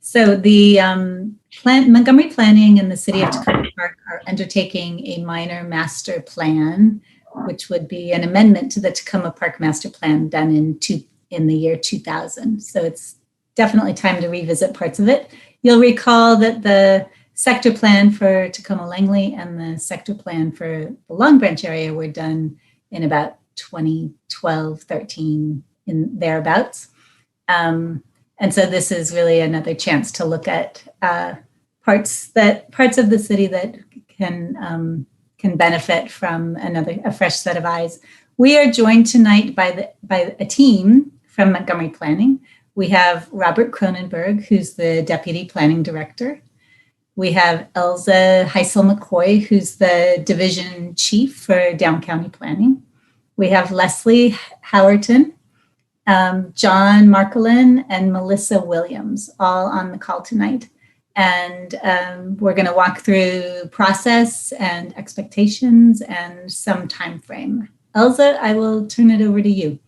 So the Montgomery Planning and the City of Takoma Park are undertaking a minor master plan, which would be an amendment to the Takoma Park Master Plan done in the year 2000. So it's definitely time to revisit parts of it. You'll recall that the sector plan for Takoma Langley and the sector plan for the Long Branch area were done in about 2012, 13, in thereabouts. And so this is really another chance to look at parts of the city that can benefit from a fresh set of eyes. We are joined tonight by a team from Montgomery Planning. We have Robert Cronenberg, who's the Deputy Planning Director. We have Elza Heisel-McCoy, who's the Division Chief for Down County Planning. We have Leslie Howerton, John Marcolin, and Melissa Williams, all on the call tonight. And we're going to walk through process and expectations and some time frame. Elza, I will turn it over to you.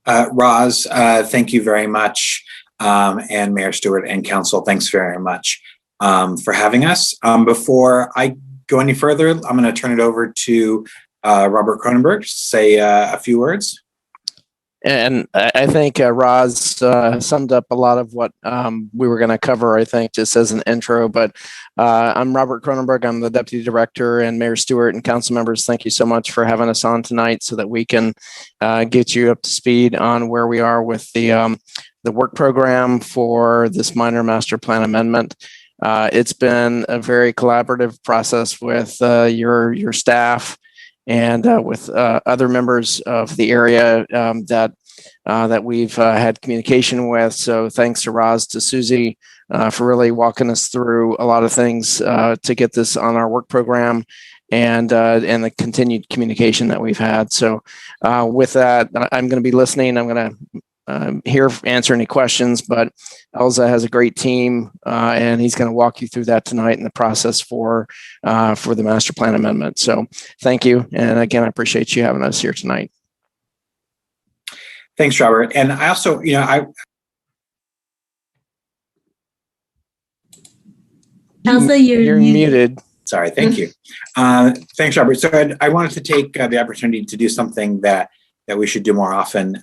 Roz, thank you very much. And Mayor Stewart and Council, thanks very much for having us. Before I go any further, I'm going to turn it over to Robert Cronenberg to say a few words. And I think Roz summed up a lot of what we were going to cover, I think, just as an intro. But I'm Robert Cronenberg. I'm the Deputy Director, and Mayor Stewart and council members, thank you so much for having us on tonight so that we can get you up to speed on where we are with the work program for this minor master plan amendment. It's been a very collaborative process with your staff and with other members of the area that we've had communication with. So thanks to Roz, to Susie for really walking us through a lot of things to get this on our work program and the continued communication that we've had. So with that, I'm going to be listening. I'm going to answer any questions, but Elza has a great team and he's going to walk you through that tonight in the process for the master plan amendment. So thank you. And again, I appreciate you having us here tonight. Thanks, Robert. And I also, Elza, you're muted. Sorry, thank you. Thanks, Robert. So I wanted to take the opportunity to do something that we should do more often.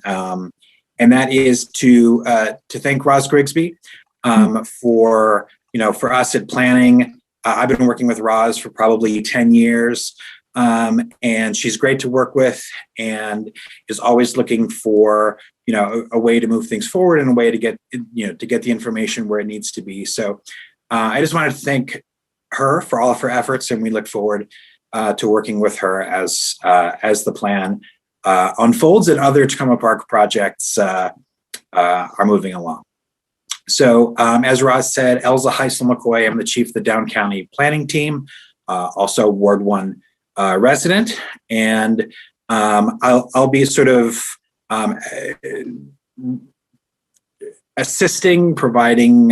And that is to thank Roz Grigsby for us at planning. I've been working with Roz for probably 10 years, and she's great to work with and is always looking for a way to move things forward and a way to get the information where it needs to be. So I just wanted to thank her for all of her efforts, and we look forward to working with her as the plan unfolds and other Takoma Park projects are moving along. So as Roz said, Elza Heisel-McCoy, I'm the chief of the Down County Planning Team, also Ward 1 resident, and I'll be sort of assisting, providing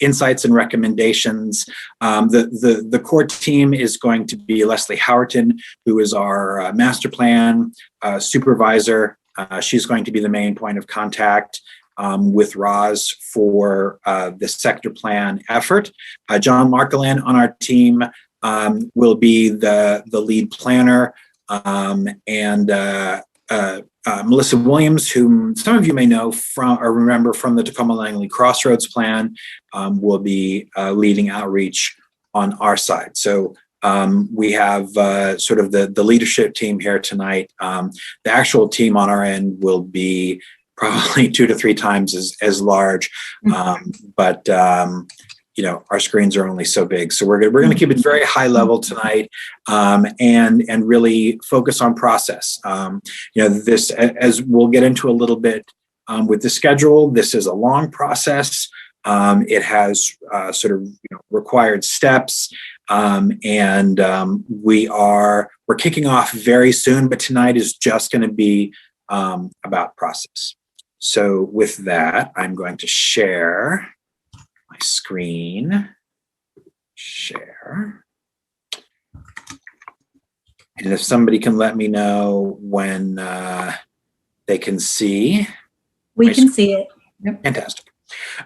insights and recommendations. The core team is going to be Leslie Howerton, who is our master plan supervisor. She's going to be the main point of contact with Roz for the sector plan effort. John Marcolin on our team will be the lead planner, and Melissa Williams, whom some of you may know from or remember from the Takoma Langley Crossroads Plan, will be leading outreach on our side. So we have sort of the leadership team here tonight. The actual team on our end will be probably 2 to 3 times as large, but our screens are only so big. So we're going to keep it very high level tonight, and really focus on process. This, as we'll get into a little bit with the schedule, this is a long process. It has sort of required steps, and we're kicking off very soon, but tonight is just going to be about process. So with that, I'm going to share my screen, share. And if somebody can let me know when they can see. We can see it. Yep. Fantastic.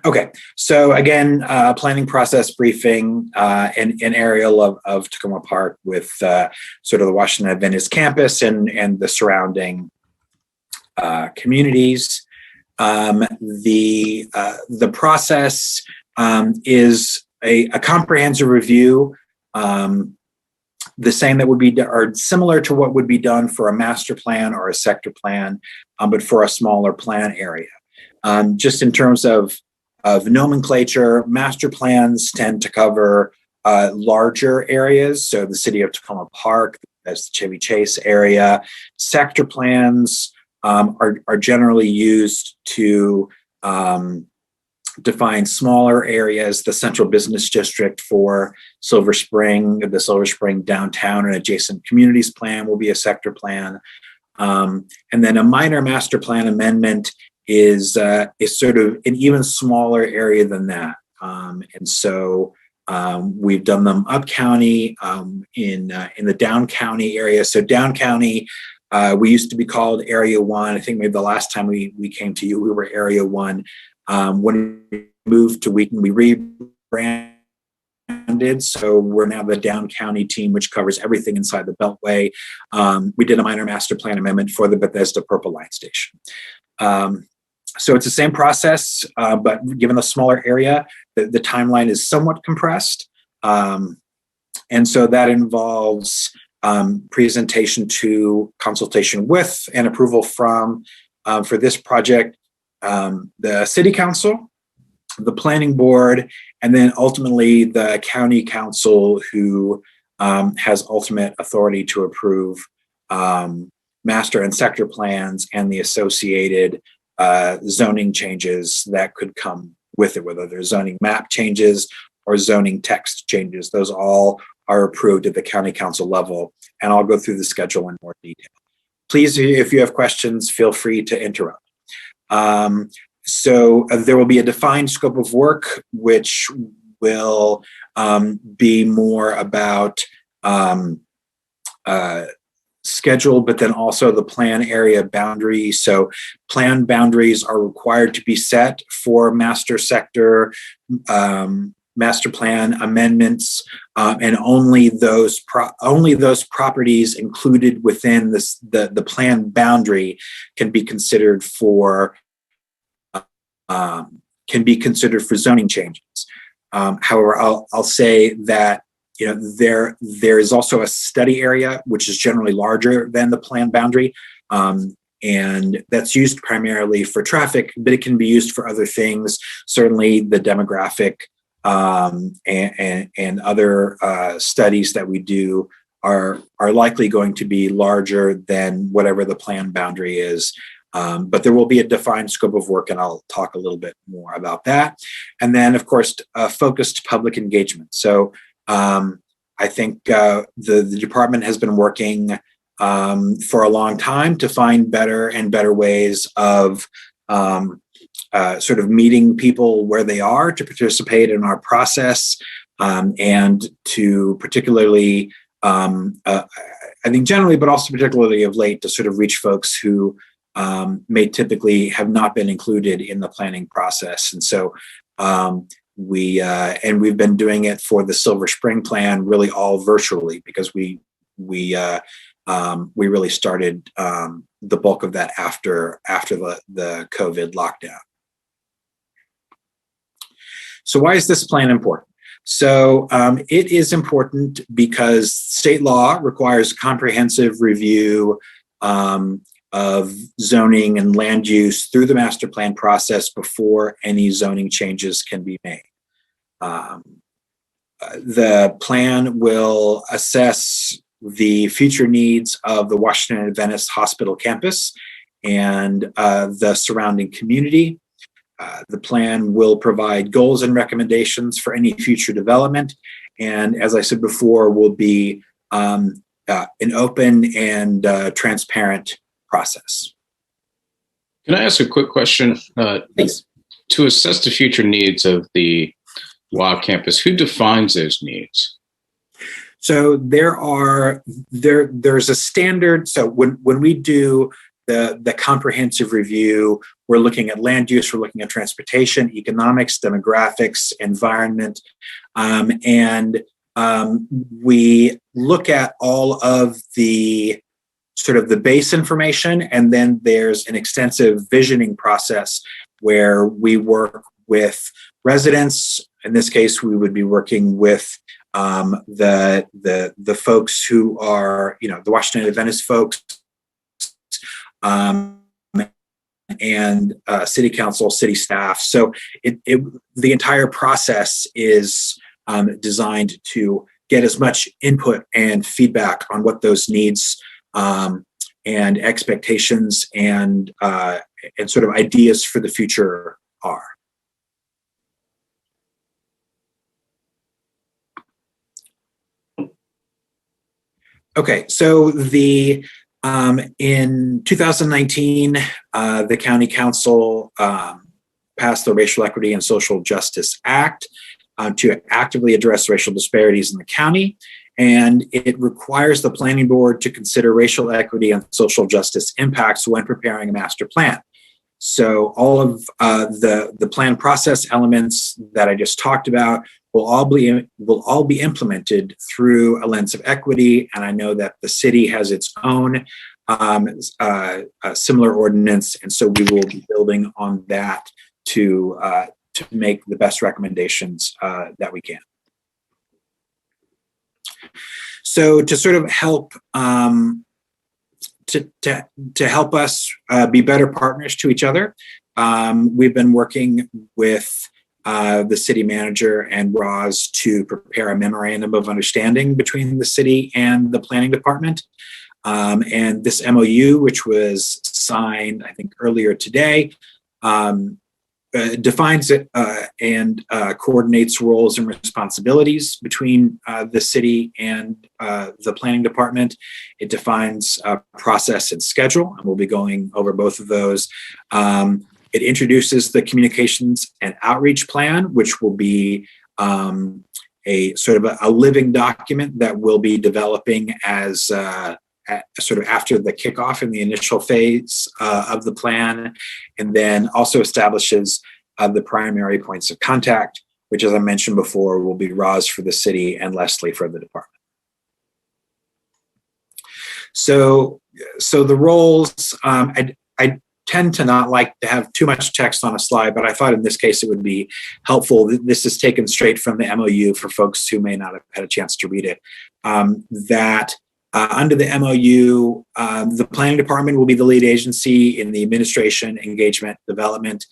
Okay, so again, planning process briefing, an area of Takoma Park with sort of the Washington Adventist campus and the surrounding communities. The process is a comprehensive review, the same that would be or similar to what would be done for a master plan or a sector plan, but for a smaller plan area. Just in terms of nomenclature, master plans tend to cover larger areas. So the city of Takoma Park, that's the Chevy Chase area. Sector plans are generally used to define smaller areas. The central business district for Silver Spring, the Silver Spring downtown and adjacent communities plan will be a sector plan. And then a minor master plan amendment is sort of an even smaller area than that. And so we've done them up county, in the down county area. So down county, we used to be called Area 1. I think maybe the last time we came to you, we were Area 1. When we moved to Wheaton, we rebranded. So we're now the down county team, which covers everything inside the Beltway. We did a minor master plan amendment for the Bethesda Purple Line Station. So it's the same process, but given the smaller area, the timeline is somewhat compressed. And so that involves presentation to, consultation with, and approval from, for this project, the city council, the planning board, and then ultimately the county council, who has ultimate authority to approve master and sector plans and the associated zoning changes that could come with it, whether they're zoning map changes or zoning text changes. Those all are approved at the county council level, and I'll go through the schedule in more detail. Please, if you have questions, feel free to interrupt. So there will be a defined scope of work, which will be more about schedule, but then also the plan area boundary. So plan boundaries are required to be set for master sector, master plan amendments, and only those properties included within the plan boundary can be considered for zoning changes. However, I'll say that there is also a study area which is generally larger than the plan boundary, and that's used primarily for traffic, but it can be used for other things. Certainly, the demographic and other studies that we do are likely going to be larger than whatever the plan boundary is. But there will be a defined scope of work, and I'll talk a little bit more about that. And then, of course, focused public engagement. So I think the department has been working for a long time to find better and better ways of sort of meeting people where they are to participate in our process, and to particularly, I think generally, but also particularly of late, to sort of reach folks who may typically have not been included in the planning process. And so we've been doing it for the Silver Spring plan really all virtually, because we really started the bulk of that after the COVID lockdown. So why is this plan important? So it is important because state law requires comprehensive review of zoning and land use through the master plan process before any zoning changes can be made. The plan will assess the future needs of the Washington Adventist Hospital campus and the surrounding community. The plan will provide goals and recommendations for any future development. And as I said before, will be an open and transparent process. Can I ask a quick question? Please. To assess the future needs of the WA campus, who defines those needs? So there's a standard. So when we do the comprehensive review. We're looking at land use, we're looking at transportation, economics, demographics, environment, and we look at all of the sort of the base information, and then there's an extensive visioning process where we work with residents. In this case, we would be working with the folks who are, you know, the Washington Adventist folks, and city council, city staff. So the entire process is designed to get as much input and feedback on what those needs and expectations and sort of ideas for the future are. Okay, so in 2019, the County Council passed the Racial Equity and Social Justice Act to actively address racial disparities in the county, and it requires the planning board to consider racial equity and social justice impacts when preparing a master plan. So all of the plan process elements that I just talked about will all be implemented through a lens of equity, and I know that the city has its own similar ordinance, and so we will be building on that to make the best recommendations that we can. So to sort of help to help us be better partners to each other, we've been working with the city manager and Roz to prepare a memorandum of understanding between the city and the planning department. And this MOU, which was signed, I think, earlier today, defines it and coordinates roles and responsibilities between the city and the planning department. It defines process and schedule, and we'll be going over both of those. It introduces the communications and outreach plan, which will be a sort of a living document that we'll be developing as sort of after the kickoff in the initial phase of the plan, and then also establishes the primary points of contact, which, as I mentioned before, will be Roz for the city and Leslie for the department. So the roles, I tend to not like to have too much text on a slide, but I thought in this case it would be helpful. This is taken straight from the MOU for folks who may not have had a chance to read it, that under the MOU, the planning department will be the lead agency in the administration, engagement, development,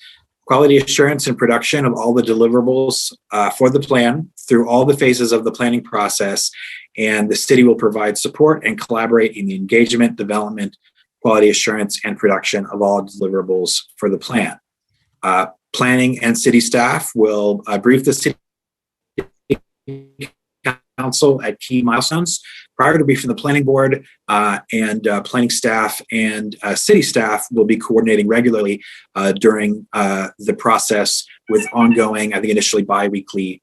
quality assurance, and production of all the deliverables for the plan through all the phases of the planning process. And the city will provide support and collaborate in the engagement, development, quality assurance, and production of all deliverables for the plan. Planning and city staff will brief the city council at key milestones prior to briefing the planning board, and planning staff and city staff will be coordinating regularly during the process with ongoing, I think initially bi-weekly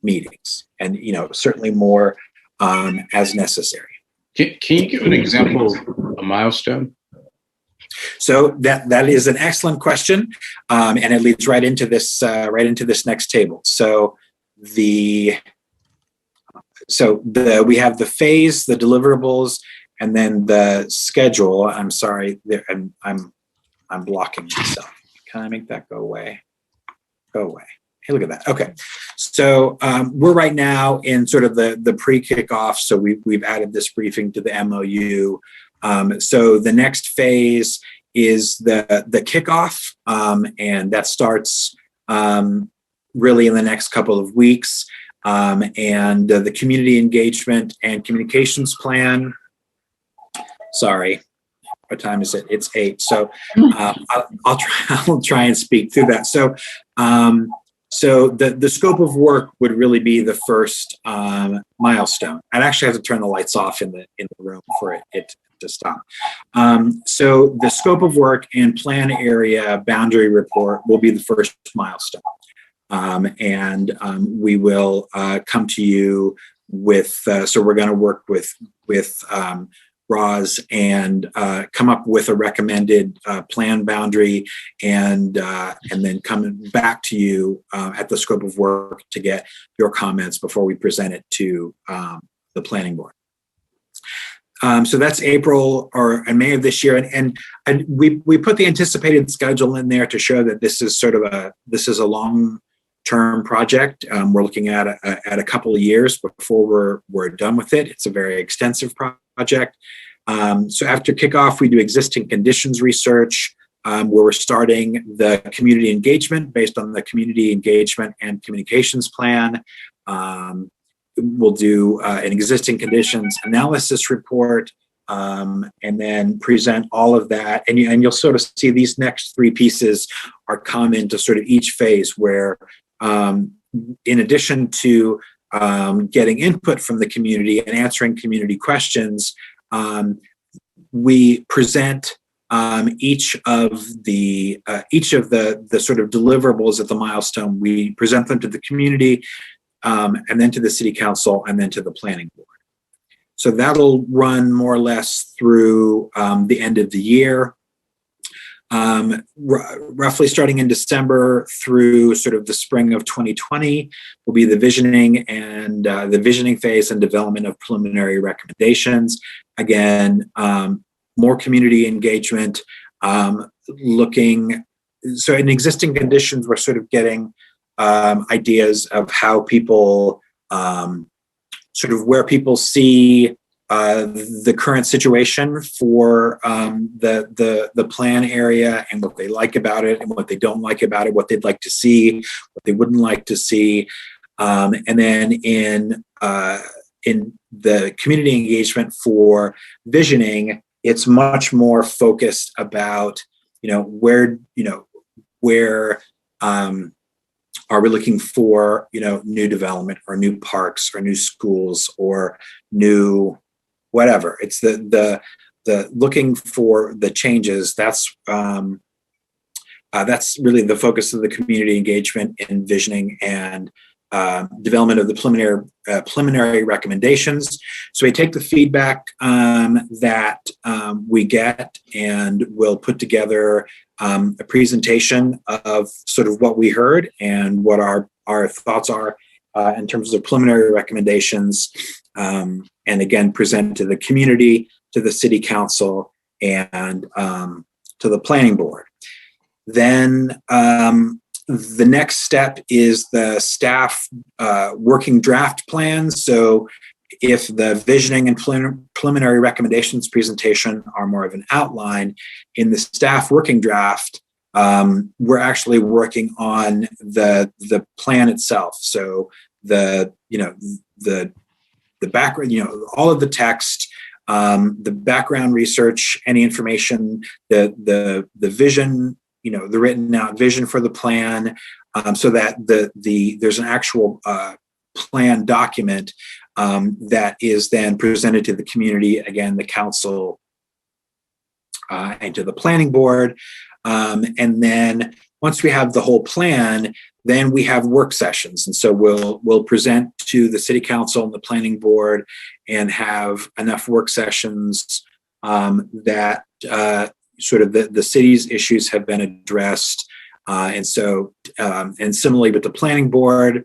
meetings, and certainly more as necessary. Can you give an example of a milestone? So that is an excellent question, and it leads right into this next table. So we have the phase, the deliverables, and then the schedule. I'm sorry, I'm blocking myself. Can I make that go away? Go away. Hey, look at that. Okay, so we're right now in sort of the pre-kickoff. So we've added this briefing to the MOU. So the next phase is the kickoff, and that starts really in the next couple of weeks. And the community engagement and communications plan. Sorry, what time is it? It's 8. So I'll try and speak through that. So the scope of work would really be the first milestone. I'd actually have to turn the lights off in the room for it to stop. So the scope of work and plan area boundary report will be the first milestone. And we will come to you with, so we're going to work with Roz, and come up with a recommended plan boundary, and then come back to you at the scope of work to get your comments before we present it to the planning board. So that's April and May of this year, and we put the anticipated schedule in there to show that this is a long-term project. We're looking at a couple of years before we're done with it. It's a very extensive project. So after kickoff, we do existing conditions research, where we're starting the community engagement based on the community engagement and communications plan. We'll do an existing conditions analysis report, and then present all of that. And you'll sort of see these next three pieces are common to sort of each phase, where in addition to getting input from the community and answering community questions, we present each of the sort of deliverables at the milestone. We present them to the community, and then to the city council, and then to the planning board. So that'll run more or less through the end of the year. Roughly starting in December through sort of the spring of 2020 will be the visioning and the visioning phase and development of preliminary recommendations. Again, more community engagement, so in existing conditions, we're sort of getting ideas of how people, sort of where people see the current situation for the plan area, and what they like about it and what they don't like about it, what they'd like to see, what they wouldn't like to see. And then in the community engagement for visioning, it's much more focused about, where are we looking for, new development or new parks or new schools or new whatever. It's the looking for the changes. That's really the focus of the community engagement and visioning and development of the preliminary recommendations. So we take the feedback that we get, and we'll put together a presentation of sort of what we heard and what our thoughts are in terms of preliminary recommendations, and again present to the community, to the city council, and to the planning board. Then the next step is the staff working draft plan. So if the visioning and preliminary recommendations presentation are more of an outline, in the staff working draft, we're actually working on the plan itself. So the background, all of the text, the background research, any information, the vision, the written out vision for the plan, so that there's an actual plan document that is then presented to the community, again, the council, and to the planning board. And then once we have the whole plan, then we have work sessions. And so we'll present to the city council and the planning board and have enough work sessions that sort of the city's issues have been addressed. And so, and similarly with the planning board,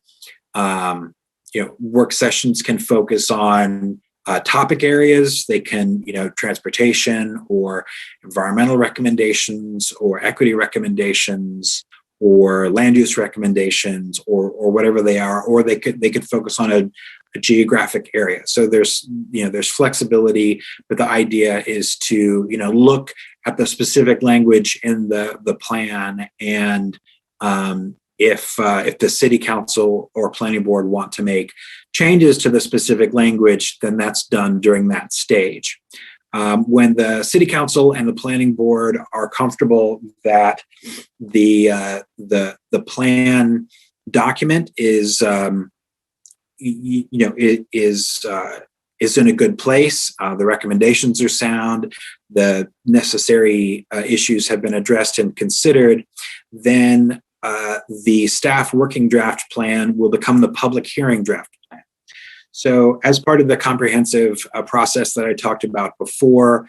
work sessions can focus on topic areas. They can, transportation or environmental recommendations or equity recommendations or land use recommendations or whatever they are, or they could focus on a geographic area. So there's flexibility, but the idea is to, look at the specific language in the plan, and if the city council or planning board want to make changes to the specific language, then that's done during that stage. When the city council and the planning board are comfortable that the plan document is is in a good place, the recommendations are sound, the necessary issues have been addressed and considered, then the staff working draft plan will become the public hearing draft plan. So as part of the comprehensive process that I talked about before,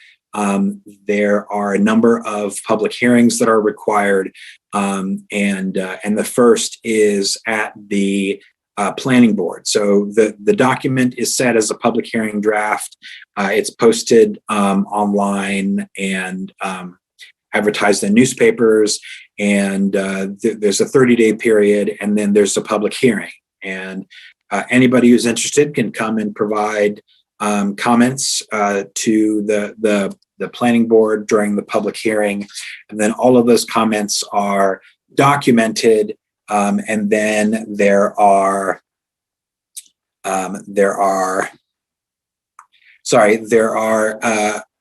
there are a number of public hearings that are required, and the first is at the planning board. So the document is set as a public hearing draft. It's posted online and advertised in newspapers, and there's a 30-day period, and then there's a public hearing. And anybody who's interested can come and provide comments to the planning board during the public hearing, and then all of those comments are documented. And then there are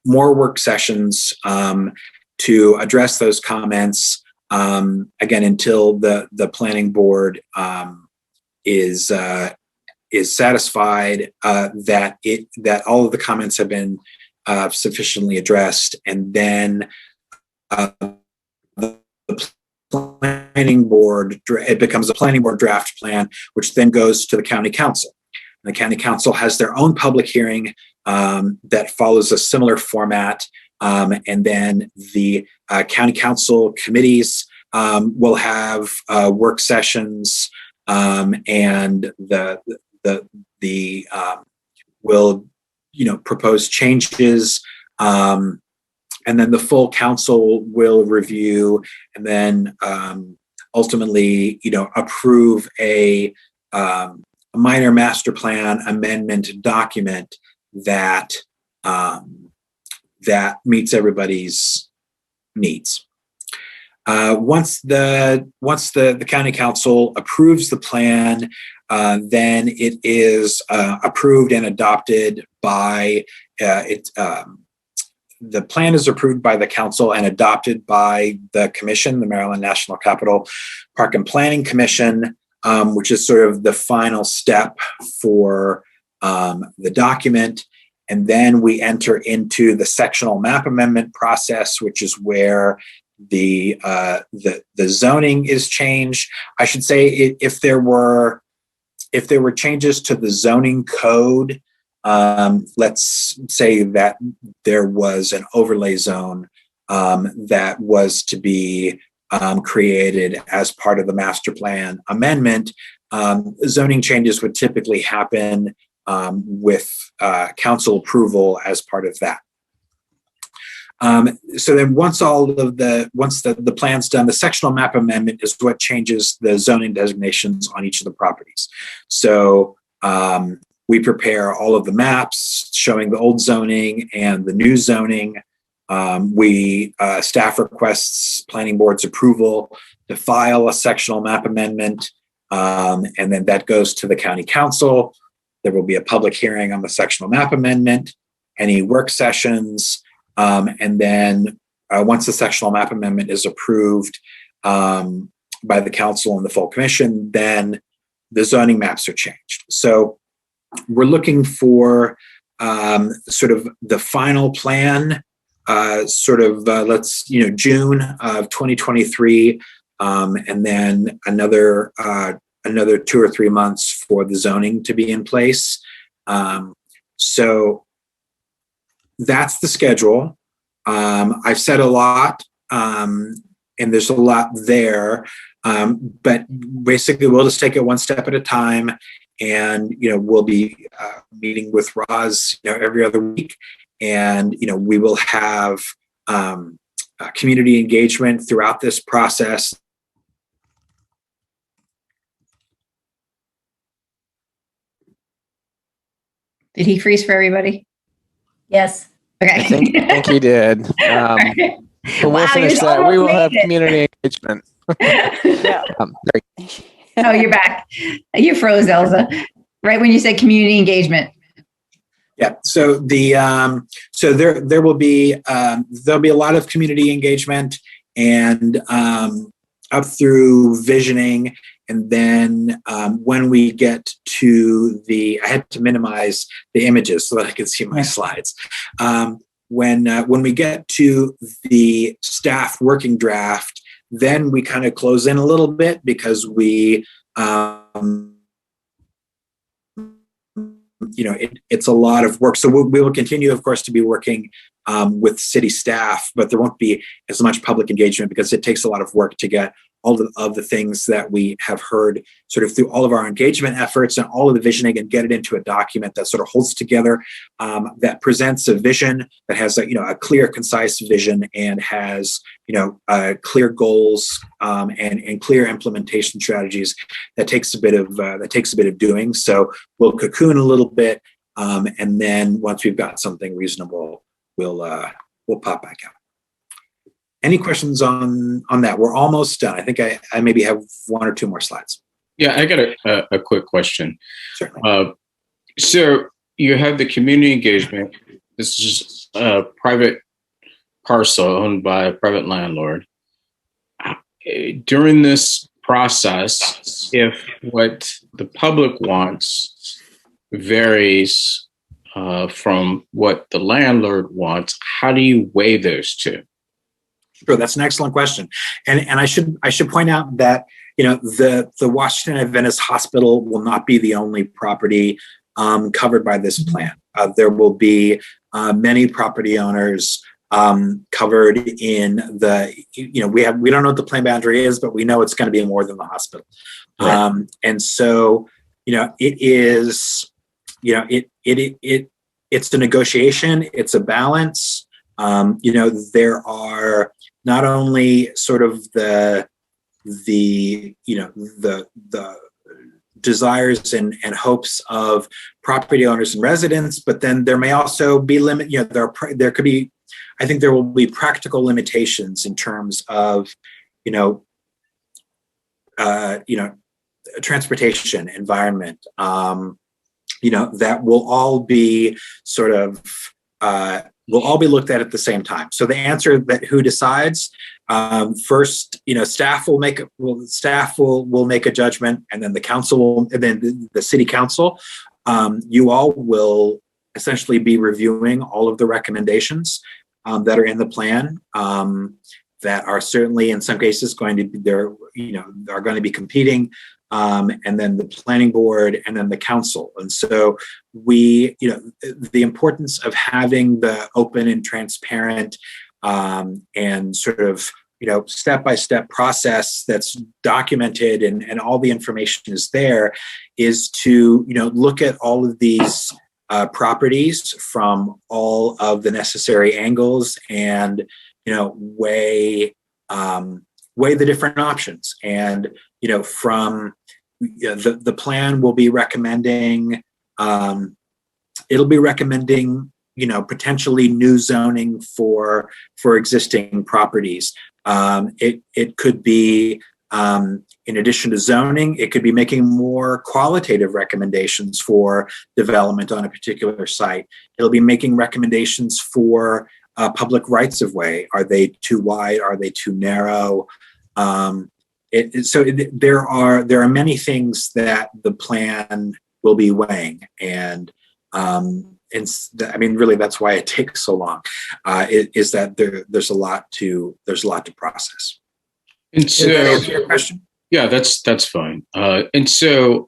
more work sessions to address those comments, again, until the planning board is satisfied that all of the comments have been sufficiently addressed, and then the planning board, it becomes a planning board draft plan, which then goes to the county council. And the county council has their own public hearing that follows a similar format, and then the county council committees will have work sessions, and will propose changes, and then the full council will review, and then ultimately approve a minor master plan amendment document that meets everybody's needs. Once the county council approves the plan, then it is approved and adopted by the plan is approved by the council and adopted by the commission, the Maryland National Capital Park and Planning Commission, which is sort of the final step for the document. And then we enter into the sectional map amendment process, which is where the zoning is changed. I should say, if there were changes to the zoning code, let's say that there was an overlay zone that was to be created as part of the master plan amendment, zoning changes would typically happen with council approval as part of that. So then once the plan's done, the sectional map amendment is what changes the zoning designations on each of the properties. So we prepare all of the maps showing the old zoning and the new zoning. Staff requests planning board's approval to file a sectional map amendment, and then that goes to the county council. There will be a public hearing on the sectional map amendment, any work sessions, and then once the sectional map amendment is approved by the council and the full commission, then the zoning maps are changed. So we're looking for sort of the final plan, June of 2023, and then another 2 or 3 months for the zoning to be in place. So that's the schedule. I've said a lot, and there's a lot there, but basically we'll just take it one step at a time. And, we'll be meeting with Roz, every other week. And, we will have community engagement throughout this process. Did he freeze for everybody? Yes. Okay. I think he did. But we'll finish that. We will have community engagement. Yeah. Oh, you're back. You froze, Elsa. Right when you said community engagement. Yeah. So there will be there'll be a lot of community engagement, and up through visioning, and then when we get to I had to minimize the images so that I could see my slides. When we get to the staff working draft, then we kind of close in a little bit because we it's a lot of work. So we will continue, of course, to be working with city staff, but there won't be as much public engagement because it takes a lot of work to get all of the things that we have heard sort of through all of our engagement efforts and all of the visioning and get it into a document that sort of holds together, that presents a vision that has a clear, concise vision and has clear goals and clear implementation strategies. That takes a bit of doing. So we'll cocoon a little bit, and then once we've got something reasonable, we'll pop back out. Any questions on that? We're almost done. I think I maybe have one or two more slides. Yeah, I got a quick question. Certainly. So you have the community engagement. This is a private parcel owned by a private landlord. During this process, if what the public wants varies from what the landlord wants, how do you weigh those two? Sure, that's an excellent question, and I should point out that the Washington Adventist Hospital will not be the only property covered by this plan. There will be many property owners covered in the. We don't know what the plan boundary is, but we know it's going to be more than the hospital, right. And so it is it's a negotiation, it's a balance. There are not only sort of the desires and hopes of property owners and residents, but then there may also be there could be, I think there will be practical limitations in terms of transportation, environment, that will all be sort of will all be looked at the same time. So the answer that who decides first, staff will make a judgment, and then the council and then the city council. You all will essentially be reviewing all of the recommendations that are in the plan that are certainly in some cases going to be are going to be competing. And then the planning board, and then the council. And so the importance of having the open and transparent and sort of, step-by-step process that's documented and all the information is there, is to, look at all of these properties from all of the necessary angles and, weigh the different options. And, from the plan will be recommending, it'll be recommending, potentially new zoning for existing properties. It could be, in addition to zoning, it could be making more qualitative recommendations for development on a particular site. It'll be making recommendations for public rights of way. Are they too wide? Are they too narrow? There are many things that the plan will be weighing, and really that's why it takes so long. Is that there's a lot to process. And so, does that answer your question? Yeah, that's fine. And so,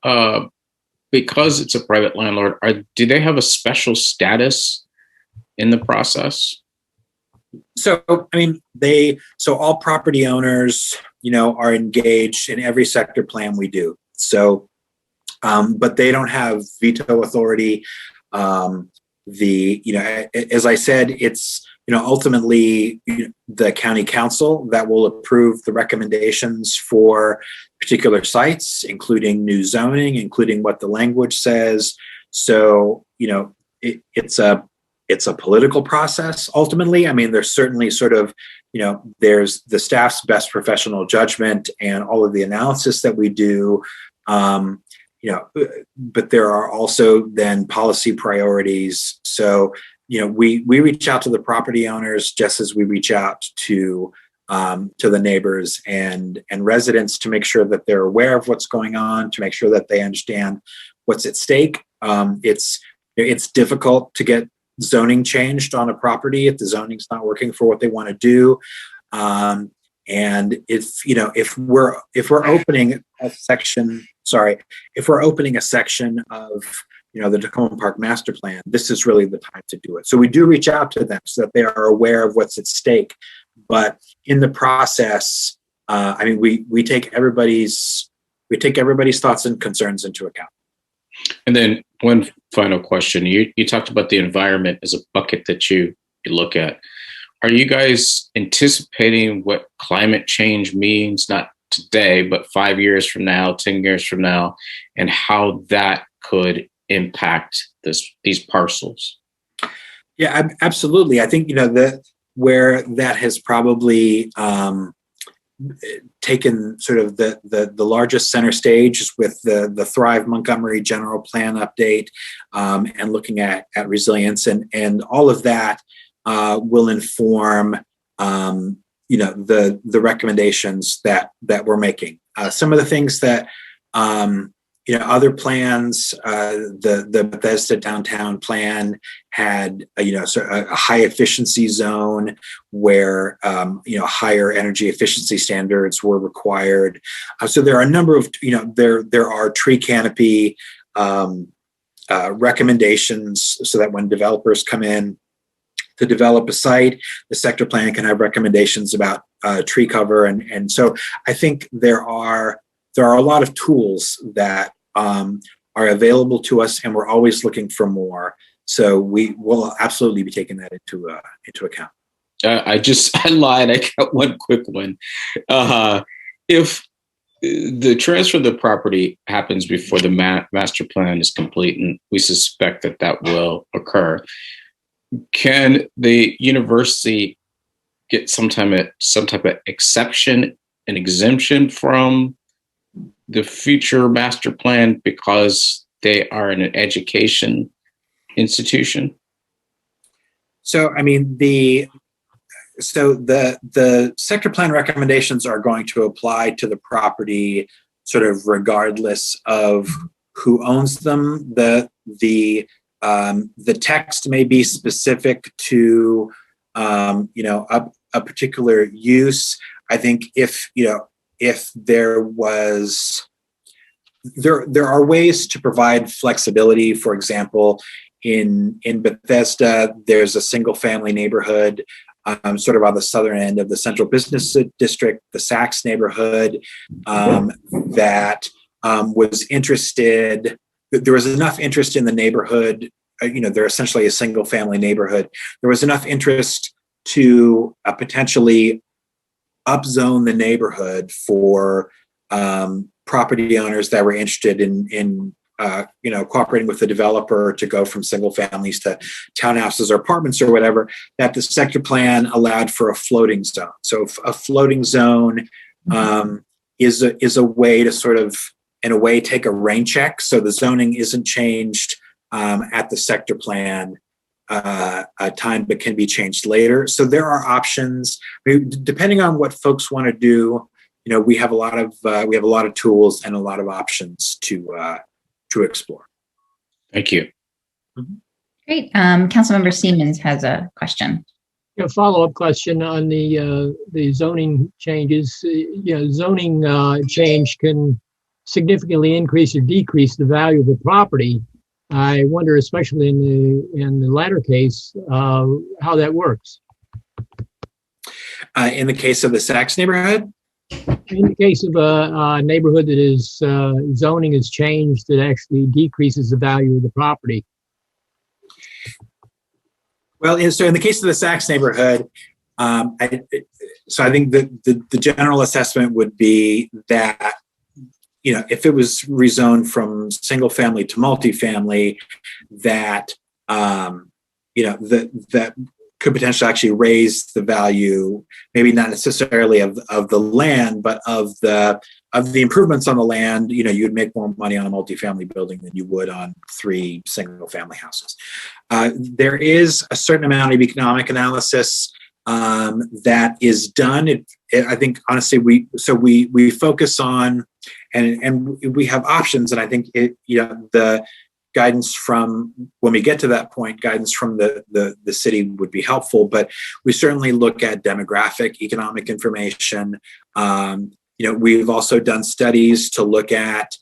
because it's a private landlord, do they have a special status in the process? So, all property owners, are engaged in every sector plan we do. So, but they don't have veto authority. As I said, it's, ultimately the county council that will approve the recommendations for particular sites, including new zoning, including what the language says. So, it's a political process ultimately. There's certainly sort of, there's the staff's best professional judgment and all of the analysis that we do, but there are also then policy priorities. So, we reach out to the property owners just as we reach out to the neighbors and residents to make sure that they're aware of what's going on, to make sure that they understand what's at stake. It's difficult to get zoning changed on a property if the zoning's not working for what they want to do. And if we're opening a section of the Takoma Park Master Plan, this is really the time to do it. So we do reach out to them so that they are aware of what's at stake. But in the process, we take everybody's thoughts and concerns into account. And then one final question. You talked about the environment as a bucket that you look at. Are you guys anticipating what climate change means, not today, but 5 years from now, 10 years from now, and how that could impact these parcels? Yeah, absolutely. I think, where that has probably taken sort of the largest center stage is with the Thrive Montgomery General Plan update, and looking at resilience, and all of that will inform the recommendations that we're making. Some of the things that other plans, the Bethesda downtown plan had a high efficiency zone where higher energy efficiency standards were required. So there are a number of there are tree canopy recommendations, so that when developers come in to develop a site, the sector plan can have recommendations about tree cover, and so I think there are a lot of tools that are available to us, and we're always looking for more. So we will absolutely be taking that into account. I lied. I got one quick one. If the transfer of the property happens before the master plan is complete, and we suspect that will occur, can the university get some type of exception and exemption from the future master plan because they are an education institution? So, the sector plan recommendations are going to apply to the property sort of regardless of who owns them. The text may be specific to a particular use. I think if there are ways to provide flexibility. For example, in Bethesda, there's a single family neighborhood sort of on the southern end of the central business district, the Saks neighborhood, that was interested. There was enough interest in the neighborhood. They're essentially a single family neighborhood. There was enough interest to potentially upzone the neighborhood for property owners that were interested in cooperating with the developer to go from single families to townhouses or apartments or whatever, that the sector plan allowed for a floating zone. So a floating zone is a way to sort of, in a way, take a rain check. So the zoning isn't changed at the sector plan time, but can be changed later. So there are options. Depending on what folks want to do, we have a lot of tools and a lot of options to explore. Thank you. Great. Councilmember Siemens has a question. A follow-up question on the zoning changes. Zoning change can significantly increase or decrease the value of the property. I wonder, especially in the latter case, how that works. In the case of the Saks neighborhood? In the case of a neighborhood that is zoning is changed, it actually decreases the value of the property. Well, so in the case of the Saks neighborhood, I think the general assessment would be that if it was rezoned from single family to multifamily, that that could potentially actually raise the value, maybe not necessarily of the land, but of the improvements on the land. You'd make more money on a multifamily building than you would on 3 single family houses. There is a certain amount of economic analysis that is done. I think honestly, we focus on, and we have options, and I think the guidance from, when we get to that point, guidance from the city would be helpful, but we certainly look at demographic, economic information. We've also done studies to look at,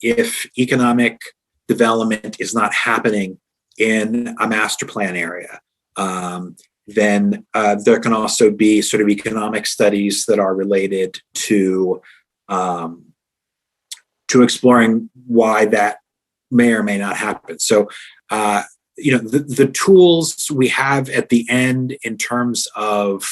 if economic development is not happening in a master plan area. Then there can also be sort of economic studies that are related to exploring why that may or may not happen. So, the tools we have at the end in terms of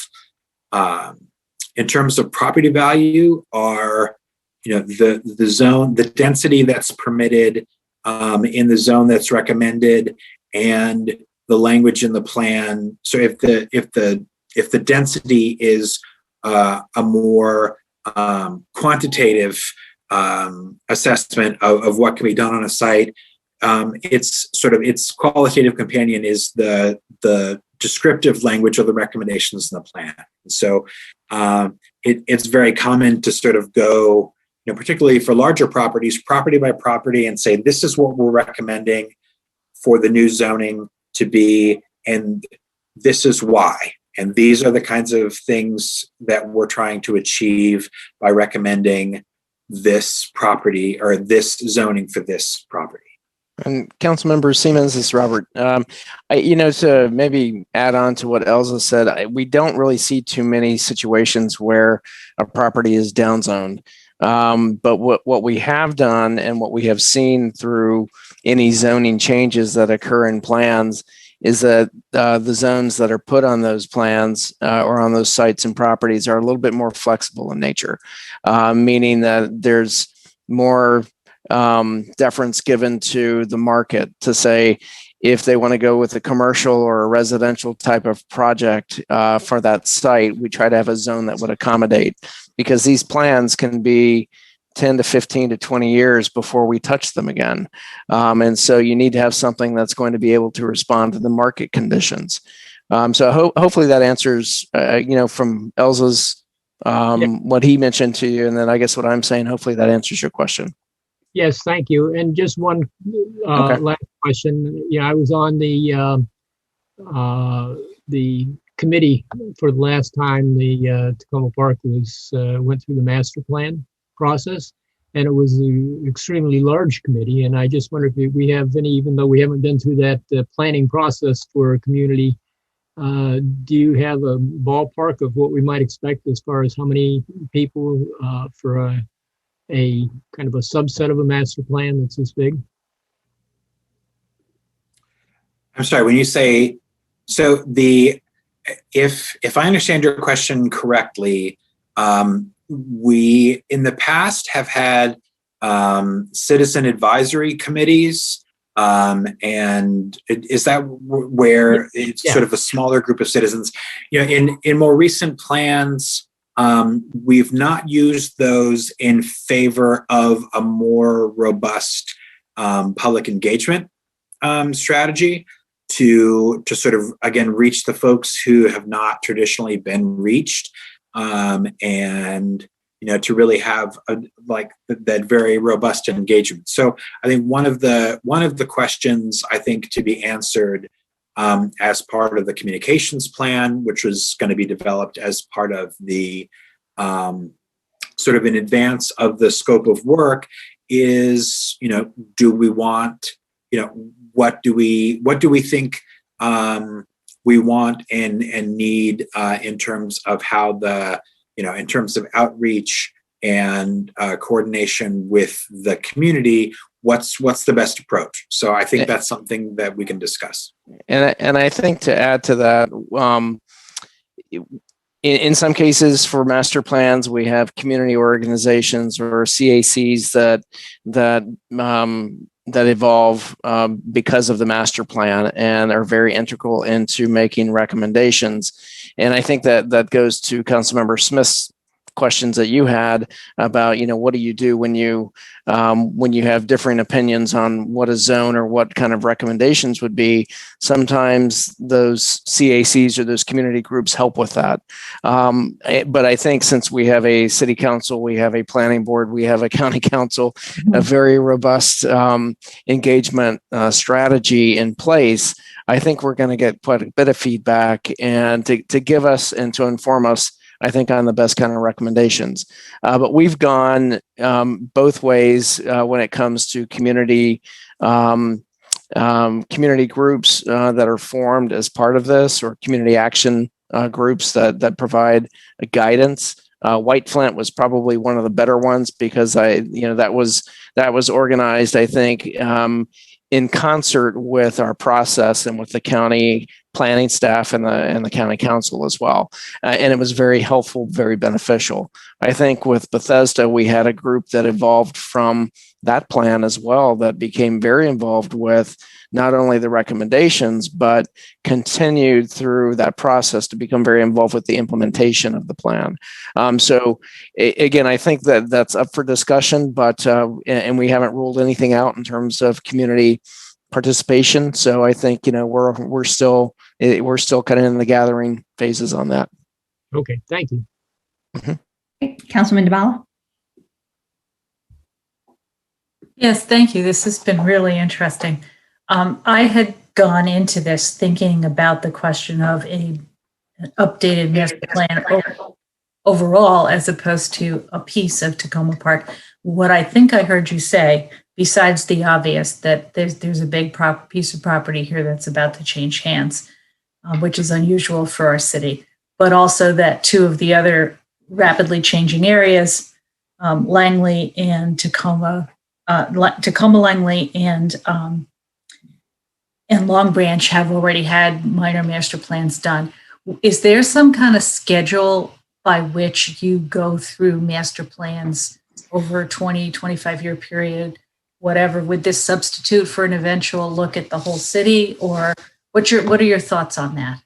property value are, the zone, the density that's permitted in the zone that's recommended, and the language in the plan. So if the density is a more quantitative assessment of what can be done on a site, its qualitative companion is the descriptive language of the recommendations in the plan. So it's very common to sort of go, particularly for larger properties, property by property, and say, this is what we're recommending for the new zoning to be, and this is why. And these are the kinds of things that we're trying to achieve by recommending this property or this zoning for this property. And Councilmember Siemens, this is Robert. To maybe add on to what Elza said, we don't really see too many situations where a property is downzoned. But what we have done and what we have seen through any zoning changes that occur in plans is that the zones that are put on those plans or on those sites and properties are a little bit more flexible in nature, meaning that there's more deference given to the market to say if they want to go with a commercial or a residential type of project for that site, we try to have a zone that would accommodate, because these plans can be 10 to 15 to 20 years before we touch them again. And so you need to have something that's going to be able to respond to the market conditions. So hopefully that answers, from Elza's, what he mentioned to you. And then I guess what I'm saying, hopefully that answers your question. Yes, thank you. And just one last question. I was on the committee for the last time the Takoma Park went through the master plan process, and it was an extremely large committee. And I just wonder if we have any, even though we haven't been through that planning process for a community, do you have a ballpark of what we might expect as far as how many people for a kind of a subset of a master plan that's this big? I'm sorry, when you say, so if I understand your question correctly, we in the past have had citizen advisory committees, and is that where it's sort of a smaller group of citizens? In more recent plans, we've not used those in favor of a more robust public engagement strategy to sort of, again, reach the folks who have not traditionally been reached, and to really have that very robust engagement. So I think one of the questions I think to be answered as part of the communications plan, which was going to be developed as part of the sort of in advance of the scope of work, is do we want, what do we think we want and need in terms of how the in terms of outreach and coordination with the community, what's the best approach? So I think that's something that we can discuss. And I think to add to that, in some cases for master plans, we have community organizations or CACs that evolve because of the master plan and are very integral into making recommendations. And I think that goes to Councilmember Smith's questions that you had about, what do you do when you have differing opinions on what a zone or what kind of recommendations would be. Sometimes those CACs or those community groups help with that. But I think since we have a city council, we have a planning board, we have a county council, a very robust engagement strategy in place, I think we're going to get quite a bit of feedback and to give us and to inform us I think, on the best kind of recommendations. But we've gone both ways when it comes to community groups that are formed as part of this, or community action groups that provide guidance. White Flint was probably one of the better ones, because that was organized, I think, in concert with our process and with the county planning staff and the county council as well. And it was very helpful, very beneficial. I think with Bethesda, we had a group that evolved from that plan as well, that became very involved with not only the recommendations, but continued through that process to become very involved with the implementation of the plan. So again, I think that that's up for discussion, but and we haven't ruled anything out in terms of community participation. So I think we're still kind of in the gathering phases on that. Okay, thank you. Okay, Councilman DeBala. Yes, thank you. This has been really interesting. I had gone into this thinking about the question of an updated master plan overall, as opposed to a piece of Takoma Park. What I think I heard you say, besides the obvious, that there's a big piece of property here that's about to change hands, which is unusual for our city, but also that two of the other rapidly changing areas, Langley and Takoma Langley and Long Branch, have already had minor master plans done. Is there some kind of schedule by which you go through master plans over a 20, 25-year period, whatever? Would this substitute for an eventual look at the whole city, or what are your thoughts on that?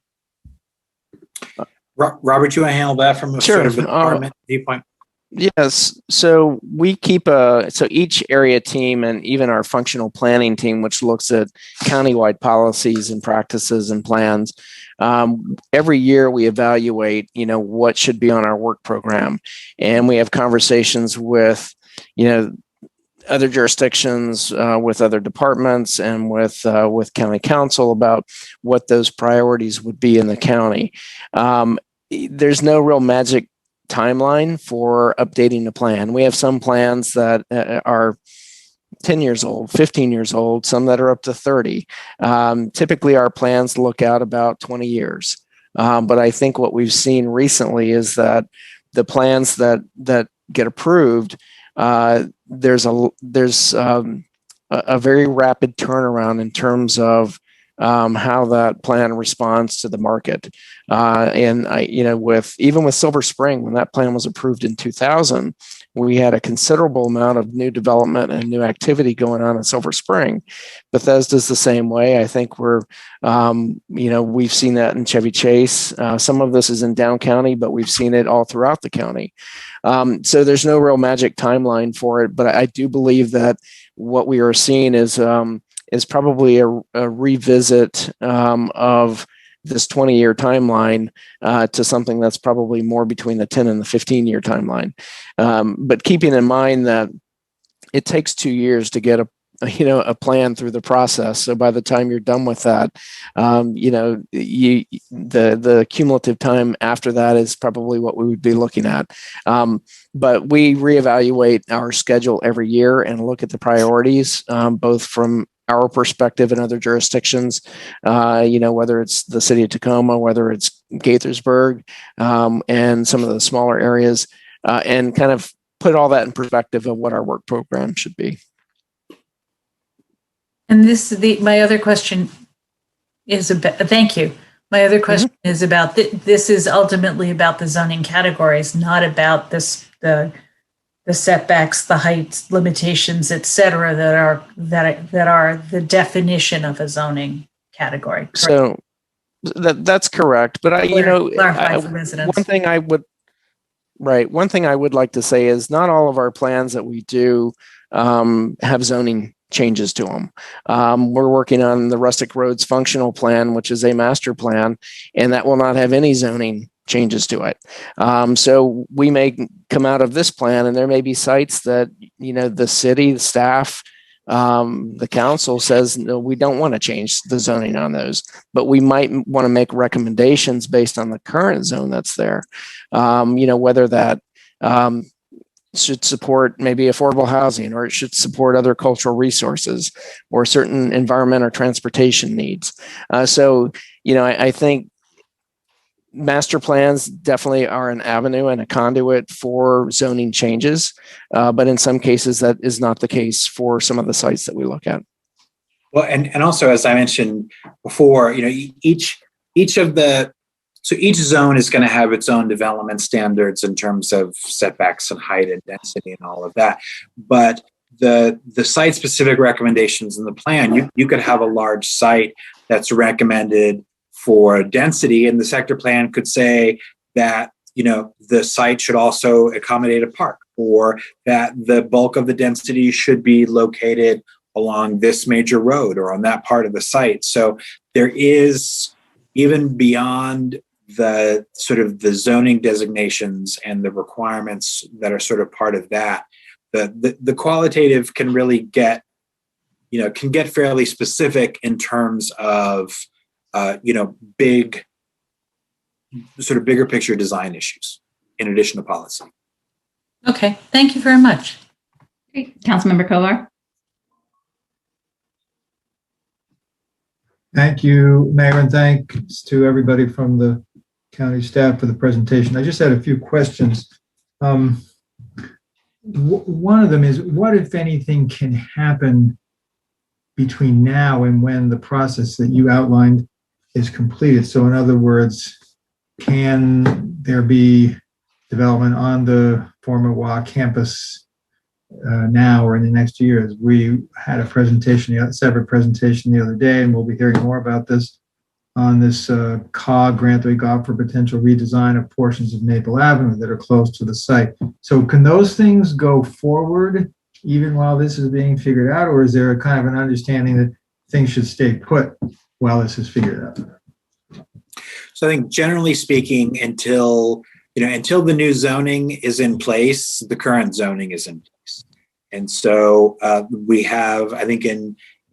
Robert, you want to handle that from a sort of department viewpoint? Yes. So we keep so each area team, and even our functional planning team, which looks at countywide policies and practices and plans, every year we evaluate, what should be on our work program. And we have conversations with, other jurisdictions, with other departments, and with county council about what those priorities would be in the county. There's no real magic timeline for updating the plan. We have some plans that are 10 years old, 15 years old, some that are up to 30. Typically, our plans look out about 20 years. But I think what we've seen recently is that the plans that get approved, there's a very rapid turnaround in terms of how that plan responds to the market. And even with Silver Spring, when that plan was approved in 2000, we had a considerable amount of new development and new activity going on in Silver Spring. Bethesda's the same way. I think we've seen that in Chevy Chase. Some of this is in down county, but we've seen it all throughout the county. So there's no real magic timeline for it, but I do believe that what we are seeing is probably a revisit of this 20-year timeline to something that's probably more between the 10 and the 15-year timeline. But keeping in mind that it takes 2 years to get a plan through the process. So by the time you're done with that, the cumulative time after that is probably what we would be looking at. But we reevaluate our schedule every year and look at the priorities, both from our perspective and other jurisdictions, whether it's the city of Takoma, whether it's Gaithersburg, and some of the smaller areas, and kind of put all that in perspective of what our work program should be. And my other question is about, thank you. My other question is about, this is ultimately about the zoning categories, not about the setbacks, the heights, limitations, et cetera, that are the definition of a zoning category. Correct? So that's correct. But one thing I would like to say is not all of our plans that we do have zoning changes to them. We're working on the Rustic Roads Functional Plan, which is a master plan, and that will not have any zoning changes to it. So we may come out of this plan, and there may be sites that the city, the staff, the council says, no, we don't want to change the zoning on those, but we might want to make recommendations based on the current zone that's there. Whether that should support maybe affordable housing, or it should support other cultural resources or certain environment or transportation needs. I think master plans definitely are an avenue and a conduit for zoning changes, but in some cases that is not the case for some of the sites that we look at. Well, and also, as I mentioned before, each zone is going to have its own development standards in terms of setbacks and height and density and all of that. But the site-specific recommendations in the plan, you could have a large site that's recommended for density, and the sector plan could say that the site should also accommodate a park, or that the bulk of the density should be located along this major road or on that part of the site. So there is, even beyond the sort of the zoning designations and the requirements that are sort of part of that, the qualitative can really get fairly specific in terms of bigger picture design issues in addition to policy. Okay, thank you very much. Great. Councilmember Kovar. Thank you, Mayor, and thanks to everybody from the county staff for the presentation. I just had a few questions. One of them is, what, if anything, can happen between now and when the process that you outlined is completed? So in other words, can there be development on the former WA campus now or in the next years? We had a separate presentation the other day, and we'll be hearing more about this on this COG grant that we got for potential redesign of portions of Maple Avenue that are close to the site. So can those things go forward even while this is being figured out, or is there a kind of an understanding that things should stay put while this is figured out? So I think, generally speaking, until the new zoning is in place, the current zoning is in place. And so we have, I think,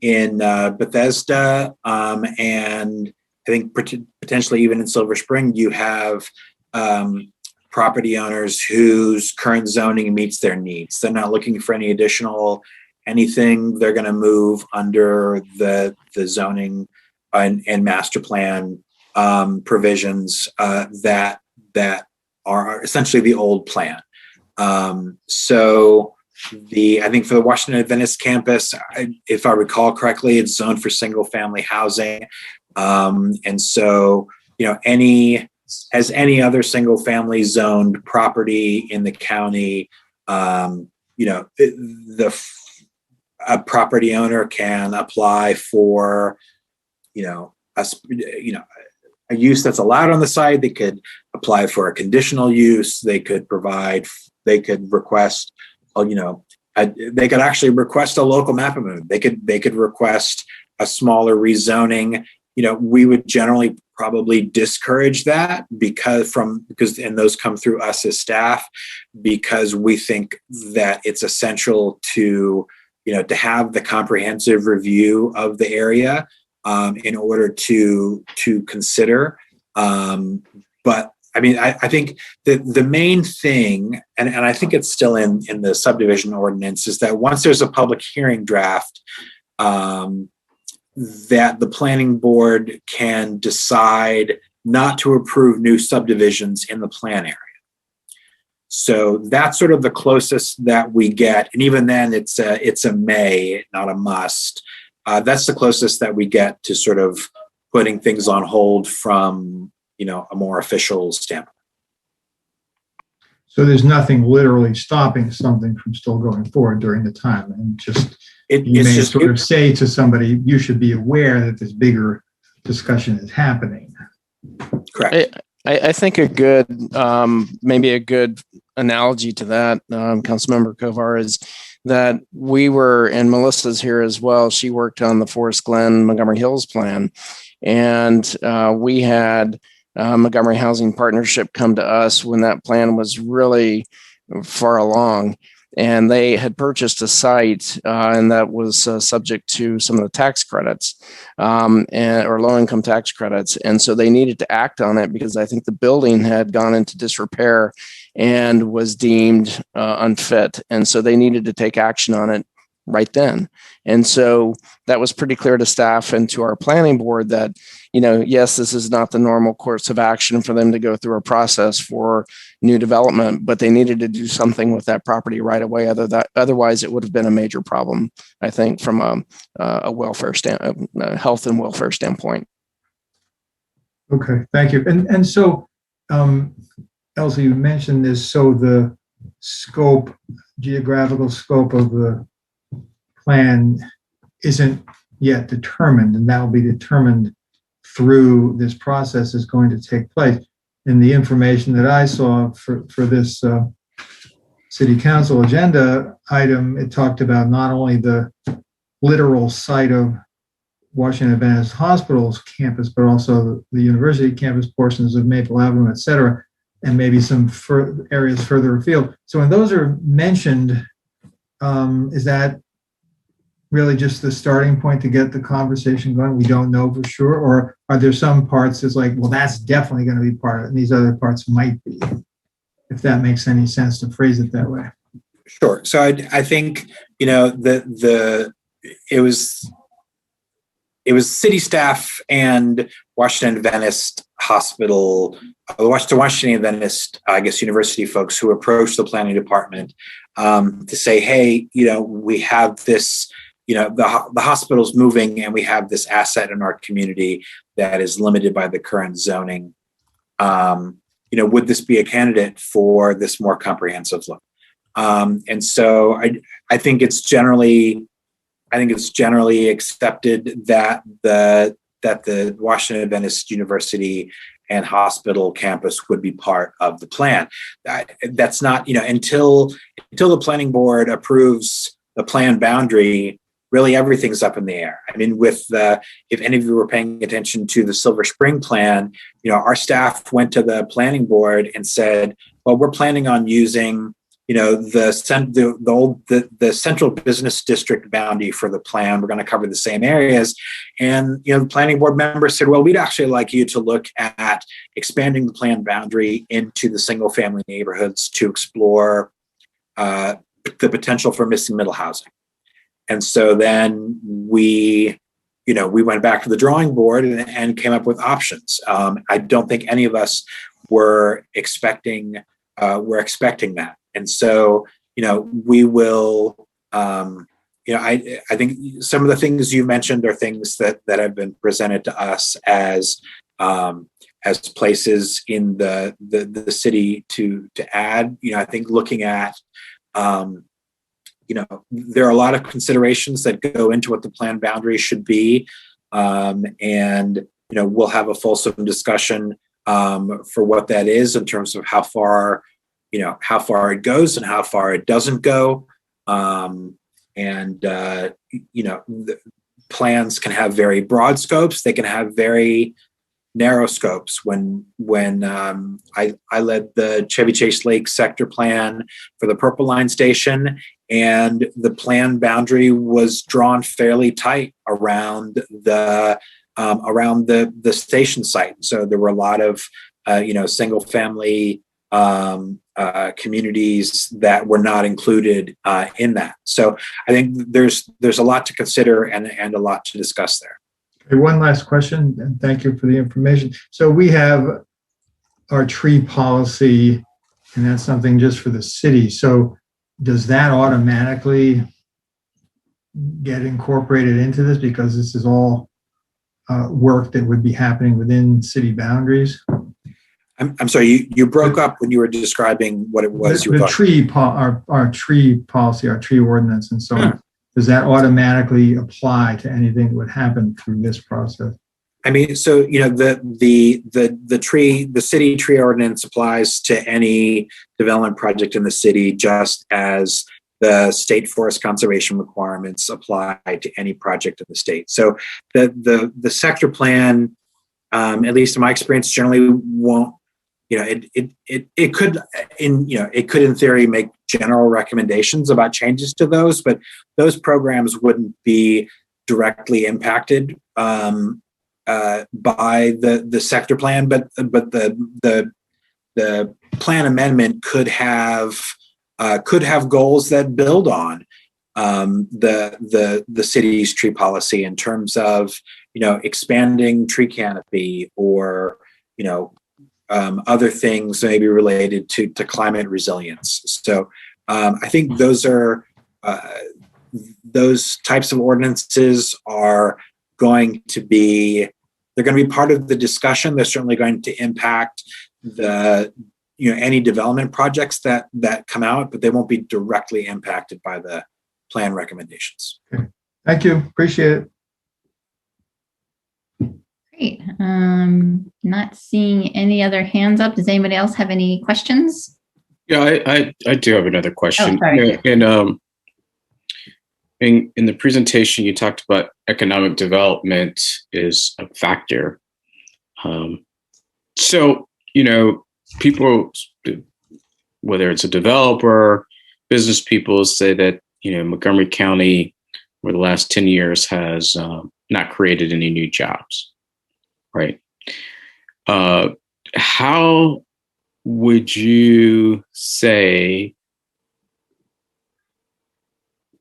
in Bethesda, and I think potentially even in Silver Spring, you have property owners whose current zoning meets their needs. They're not looking for any additional anything. They're going to move under the zoning and master plan provisions that are essentially the old plan. So I think for the Washington Adventist campus, if I recall correctly, it's zoned for single family housing. And so, as any other single family zoned property in the county, a property owner can apply for, a use that's allowed on the site. They could apply for a conditional use. They could request, they could actually request a local map amendment. They could request a smaller rezoning. We would generally probably discourage that because those come through us as staff, because we think that it's essential to have the comprehensive review of the area in order to consider. But I mean, I think the main thing, and I think it's still in the subdivision ordinance, is that once there's a public hearing draft, that the planning board can decide not to approve new subdivisions in the plan area. So that's sort of the closest that we get. And even then it's a may, not a must. That's the closest that we get to sort of putting things on hold from, a more official standpoint. So there's nothing literally stopping something from still going forward during the time, and you may sort of say to somebody, you should be aware that this bigger discussion is happening. Correct. I think maybe a good analogy to that, Councilmember Kovar, is that we were, and Melissa's here as well, she worked on the Forest Glen Montgomery Hills plan, and we had Montgomery Housing Partnership come to us when that plan was really far along. and they had purchased a site, and that was subject to some of the tax credits, or low income tax credits. And so they needed to act on it because I think the building had gone into disrepair and was deemed unfit. And so they needed to take action on it right then. And so that was pretty clear to staff and to our planning board that, yes, this is not the normal course of action for them to go through a process for new development, but they needed to do something with that property right away. Otherwise, it would have been a major problem, I think, from a welfare health and welfare standpoint. Okay, thank you. And so, Elsie, you mentioned this. So the geographical scope of the plan isn't yet determined, and that will be determined through this process is going to take place. In the information that I saw for this city council agenda item, it talked about not only the literal site of Washington Adventist Hospital's campus, but also the university campus portions of Maple Avenue, et cetera, and maybe some areas further afield. So when those are mentioned, is that really just the starting point to get the conversation going? We don't know for sure, or are there some parts that's like, well, that's definitely going to be part of it, and these other parts might be, if that makes any sense to phrase it that way? Sure. So I think it was city staff and Washington Adventist Hospital, Washington Adventist, I guess, university folks who approached the planning department to say, hey, we have this. The hospital's moving and we have this asset in our community that is limited by the current zoning. Would this be a candidate for this more comprehensive look? And so I think it's generally accepted that the Washington Adventist University and hospital campus would be part of the plan. That's not, until the planning board approves the plan boundary, really everything's up in the air. I mean, if any of you were paying attention to the Silver Spring plan, our staff went to the planning board and said, well, we're planning on using, the central business district boundary for the plan. We're going to cover the same areas. And, the planning board members said, well, we'd actually like you to look at expanding the plan boundary into the single family neighborhoods to explore the potential for missing middle housing. And so then we went back to the drawing board and came up with options. I don't think any of us were expecting that. And so, we will, I think some of the things you mentioned are things that have been presented to us as places in the city to add. I think looking at, there are a lot of considerations that go into what the plan boundary should be. And we'll have a fulsome discussion for what that is in terms of how far it goes and how far it doesn't go. The plans can have very broad scopes. They can have very narrow scopes. When I led the Chevy Chase Lake sector plan for the Purple Line station, and the plan boundary was drawn fairly tight around the station site. So there were a lot of single family communities that were not included in that. So I think there's a lot to consider and a lot to discuss there. Okay, one last question, and thank you for the information. So we have our tree policy, and that's something just for the city. So does that automatically get incorporated into this, because this is all work that would be happening within city boundaries? I'm sorry, you broke up when you were describing what it was. The tree, our tree policy, our tree ordinance, and so on. Does that automatically apply to anything that would happen through this process? I mean, so the city tree ordinance applies to any development project in the city, just as the state forest conservation requirements apply to any project in the state. So the sector plan, at least in my experience, generally won't it could in theory make general recommendations about changes to those, but those programs wouldn't be directly impacted by the sector plan. But the plan amendment could have goals that build on the city's tree policy in terms of expanding tree canopy, or other things maybe related to climate resilience. So I think those types of ordinances are going to be part of the discussion. They're certainly going to impact any development projects that come out, but they won't be directly impacted by the plan recommendations. Okay. Thank you. Appreciate it. Great. Not seeing any other hands up. Does anybody else have any questions? Yeah, I do have another question. Oh, sorry. In the presentation, you talked about economic development is a factor. So, people, whether it's a developer, business people, say that, Montgomery County over the last 10 years has not created any new jobs, right? How would you say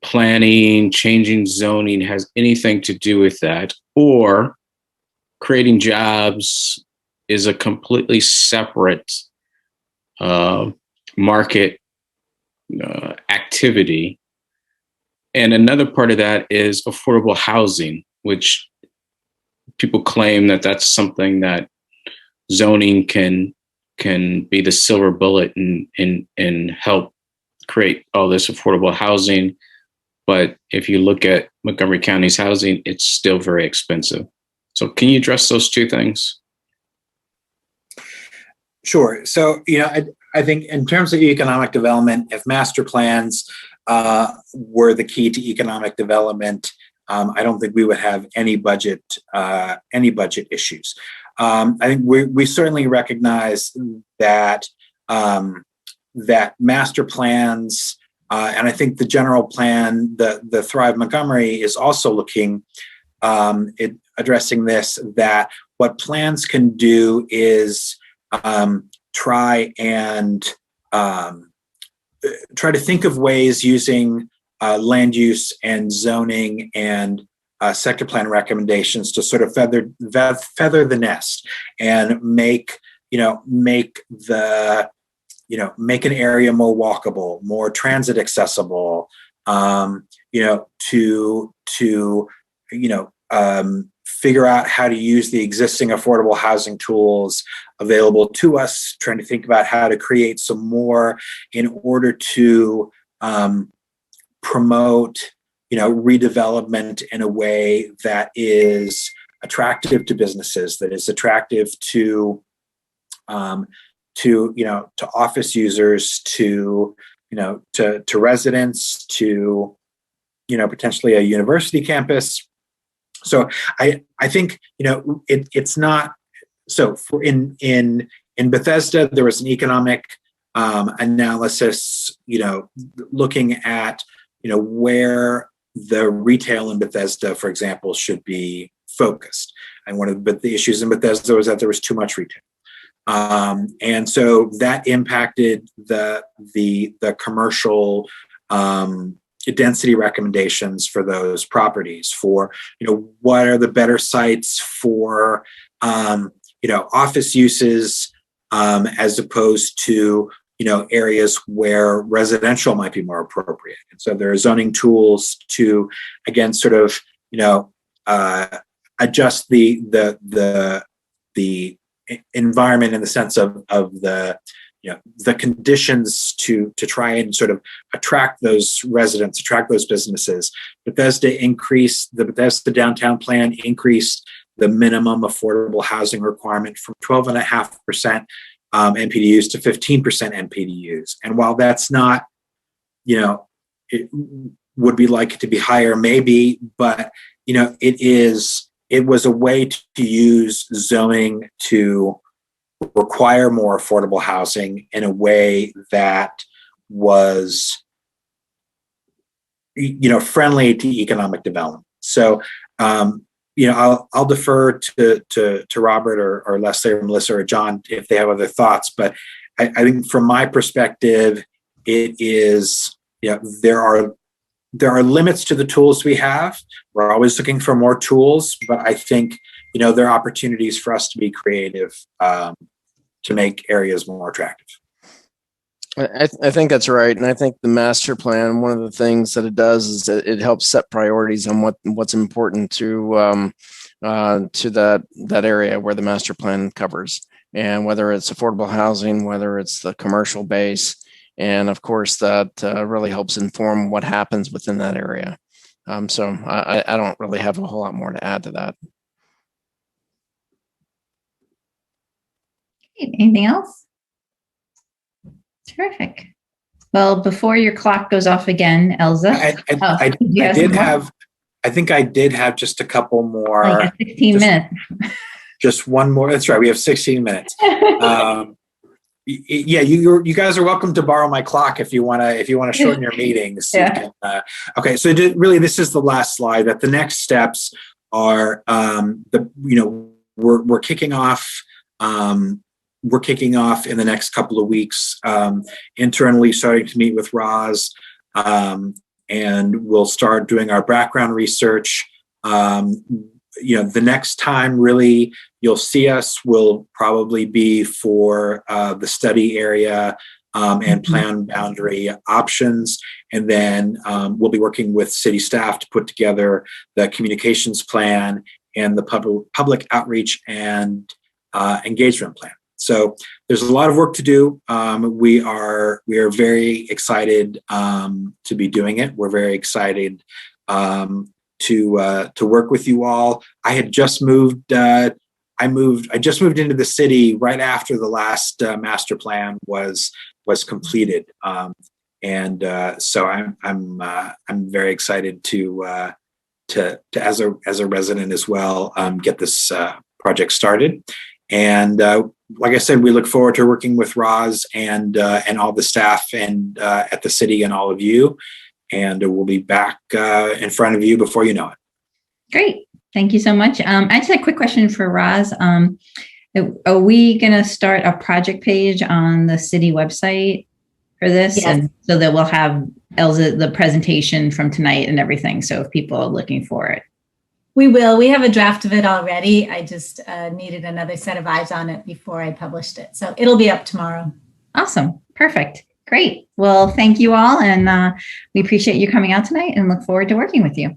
planning, changing zoning has anything to do with that, or creating jobs is a completely separate market activity? And another part of that is affordable housing, which people claim that that's something that zoning can be the silver bullet and help create all this affordable housing. But if you look at Montgomery County's housing, it's still very expensive. So can you address those two things? Sure. So, I think in terms of economic development, if master plans were the key to economic development, I don't think we would have any budget issues. I think we certainly recognize that that master plans, and I think the general plan, the Thrive Montgomery, is also looking at addressing this. That what plans can do is try to think of ways using land use and zoning and sector plan recommendations to sort of feather the nest and make an area more walkable, more transit accessible, figure out how to use the existing affordable housing tools available to us, trying to think about how to create some more in order to promote, redevelopment in a way that is attractive to businesses, that is attractive to office users, to residents, to potentially a university campus. So I think it's not so. For in Bethesda, there was an economic analysis, looking at where the retail in Bethesda, for example, should be focused. And one of the issues in Bethesda was that there was too much retail. And so that impacted the commercial density recommendations for those properties, for what are the better sites for office uses, as opposed to areas where residential might be more appropriate. And so there are zoning tools to, again, sort of adjust the environment in the sense of the conditions to try and sort of attract those residents, attract those businesses. The Bethesda downtown plan increased the minimum affordable housing requirement from 12.5% NPDUs to 15% NPDUs. And while that's not, it would be like it to be higher, maybe, but it was a way to use zoning to require more affordable housing in a way that was, friendly to economic development. So, I'll defer to Robert or Leslie or Melissa or John if they have other thoughts. But I think from my perspective, it is, there are limits to the tools we have. We're always looking for more tools, but I think, there are opportunities for us to be creative to make areas more attractive. I think that's right, and I think the master plan, one of the things that it does is that it helps set priorities on what's important to that area where the master plan covers, and whether it's affordable housing, whether it's the commercial base, and of course that really helps inform what happens within that area. So I don't really have a whole lot more to add to that. Anything else? Terrific. Well, before your clock goes off again, Elza. I think I did have just a couple more. Oh, 16 minutes. Just one more. That's right. We have 16 minutes. Yeah, you guys are welcome to borrow my clock if you want to shorten your meetings. Yeah. Okay. So really, this is the last slide. That the next steps are we're kicking off. We're kicking off in the next couple of weeks, internally starting to meet with Roz, and we'll start doing our background research. The next time really you'll see us will probably be for the study area and plan boundary options. And then we'll be working with city staff to put together the communications plan and the public outreach and engagement plan. So there's a lot of work to do. We are very excited to be doing it. We're very excited to work with you all. I just moved into the city right after the last master plan was completed, so I'm very excited to as a resident as well get this project started. And like I said, we look forward to working with Roz and all the staff and at the city and all of you. And we'll be back in front of you before you know it. Great. Thank you so much. I just had a quick question for Roz. Are we going to start a project page on the city website for this? Yes. And so that we'll have Elza, the presentation from tonight and everything. So if people are looking for it. We will. We have a draft of it already. I just needed another set of eyes on it before I published it. So it'll be up tomorrow. Awesome. Perfect. Great. Well, thank you all. And we appreciate you coming out tonight and look forward to working with you.